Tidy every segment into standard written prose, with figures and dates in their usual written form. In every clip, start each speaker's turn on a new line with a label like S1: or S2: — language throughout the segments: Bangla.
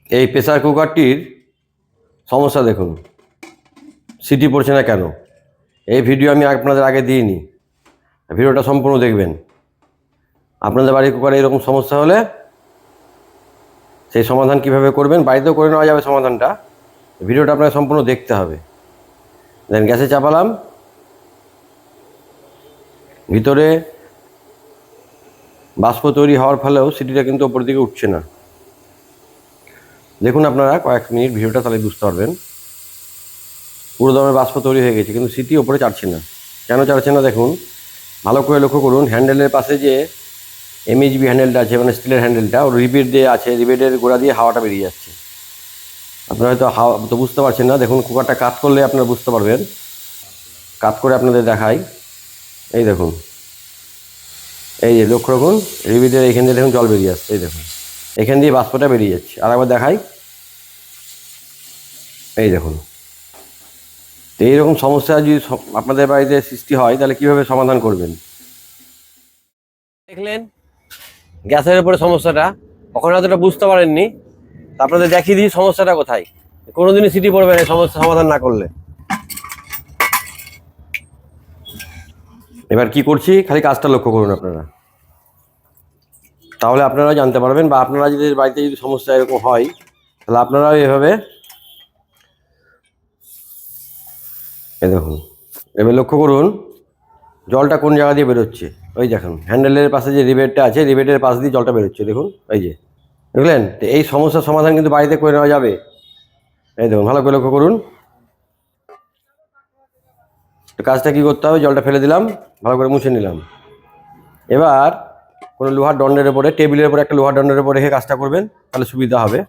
S1: এই প্রেসার কুকারটির সমস্যা দেখুন, সিটি পড়ছে না কেন। এই ভিডিও আমি আপনাদের আগে দিইনি, ভিডিওটা সম্পূর্ণ দেখবেন। আপনাদের বাড়ির কুকারে এরকম সমস্যা হলে সেই সমাধান কিভাবে করবেন, বাড়িতেও করে নেওয়া যাবে সমাধানটা। ভিডিওটা আপনাকে সম্পূর্ণ দেখতে হবে। দেন গ্যাসে চাপালাম, ভিতরে বাষ্প তৈরি হওয়ার ফলেও সিটিটা কিন্তু ওপর দিকে উঠছে না। দেখুন আপনারা কয়েক মিনিট ভিডিওটা, তাহলে বুঝতে পারবেন। পুরো দমে বাষ্প তৈরি হয়ে গেছে, কিন্তু সিটি ওপরে চাড়ছে না। কেন চাড়ছে না দেখুন, ভালো করে লক্ষ্য করুন। হ্যান্ডেলের পাশে যে এমএইচবি হ্যান্ডেলটা আছে, মানে স্টিলের হ্যান্ডেলটা, ওর রিবেট দিয়ে আছে, রিবেটের গোড়া দিয়ে হাওয়াটা বেরিয়ে যাচ্ছে। আপনারা হয়তো হাওয়া তো বুঝতে পারছেন না। দেখুন কুকারটা কাট করলে আপনারা বুঝতে পারবেন। কাট করে আপনাদের দেখাই, এই দেখুন, এই যে লক্ষ্য রাখুন, রিবেটের এখান দিয়ে দেখুন জল বেরিয়ে আসছে, এই দেখুন এখান দিয়ে বাষ্পটা বেরিয়ে যাচ্ছে। আর একবার দেখাই, এই দেখুন। তো এইরকম সমস্যা যদি আপনাদের বাড়িতে সৃষ্টি হয়, তাহলে কীভাবে সমাধান করবেন? দেখলেন গ্যাসের উপরে সমস্যাটা, কখনো হয়তো বুঝতে পারেননি। আপনাদের দেখিয়ে দিই সমস্যাটা কোথায়। কোনোদিনই সিটি পড়বে না সমস্যা সমাধান না করলে। এবার কি করছি, খালি কাজটা লক্ষ্য করুন আপনারা, তাহলে আপনারা জানতে পারবেন। বা আপনারা যদি বাড়িতে যদি সমস্যা এরকম হয়, তাহলে আপনারাও এভাবে, এই দেখুন, এবার লক্ষ্য করুন জলটা কোন জায়গা দিয়ে বেরোচ্ছে। ওই দেখুন হ্যান্ডেলের পাশে যে রিবেটটা আছে, রিবেটের পাশ দিয়ে জলটা বেরোচ্ছে, দেখুন এই যে, বুঝলেন? তো এই সমস্যার সমাধান কিন্তু বাড়িতে করে নেওয়া যাবে। এই দেখুন ভালো করে লক্ষ্য করুন। তো কাজটা কী করতে হবে, জলটা ফেলে দিলাম, ভালো করে মুছে নিলাম। এবার কোনো লোহার দণ্ডের উপরে, টেবিলের উপরে একটা লোহার দণ্ডের উপরে রেখে কাজটা করবেন, তাহলে সুবিধা হবে।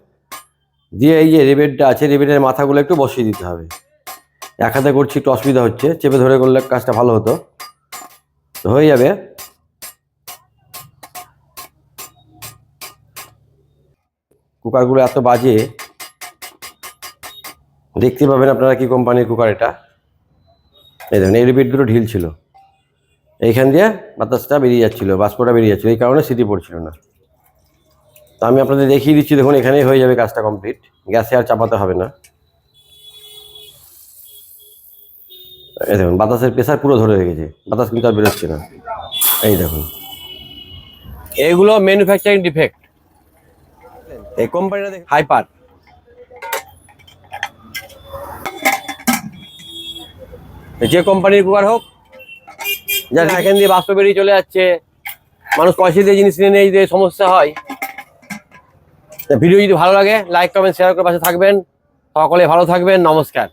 S1: দিয়ে এই যে রিবেটটা আছে, রিবেটের মাথাগুলো একটু বসিয়ে দিতে হবে। এক হাতে করছি একটু অসুবিধা হচ্ছে, চেপে ধরে করলে কাজটা ভালো হতো। তো হয়ে যাবে। কুকারগুলো এত বাজে, দেখতে পাবেন আপনারা কি কোম্পানির কুকার এটা। এই দেখুন এই রিবেটগুলো ঢিল ছিল, এইখান দিয়ে বাতাসটা বেরিয়ে যাচ্ছিলো, বাষ্পটা বেরিয়ে যাচ্ছিলো, এই কারণে সিটি পড়ছিল না। তো আমি আপনাদের দেখিয়ে দিচ্ছি, দেখুন এখানেই হয়ে যাবে কাজটা কমপ্লিট, গ্যাসে আর চাপাতে হবে না। এই দেখুন বাতাসের প্রেসার পুরো ধরে রেখেছে, বাতাস কিন্তু আর বেরোচ্ছে না। এই দেখুন এইগুলো ম্যানুফ্যাকচারিং ডিফেক্ট। এই কোম্পানিটা হাইপার, যে কোম্পানির কুকার হোক, যার এখান দিয়ে বাষ্প বেরিয়ে চলে যাচ্ছে, মানুষ পয়সা দিয়ে জিনিস কিনে নিয়ে যে সমস্যা হয়। ভিডিও যদি ভালো লাগে লাইক কমেন্ট শেয়ার করে পাশে থাকবেন। সকলে ভালো থাকবেন, নমস্কার।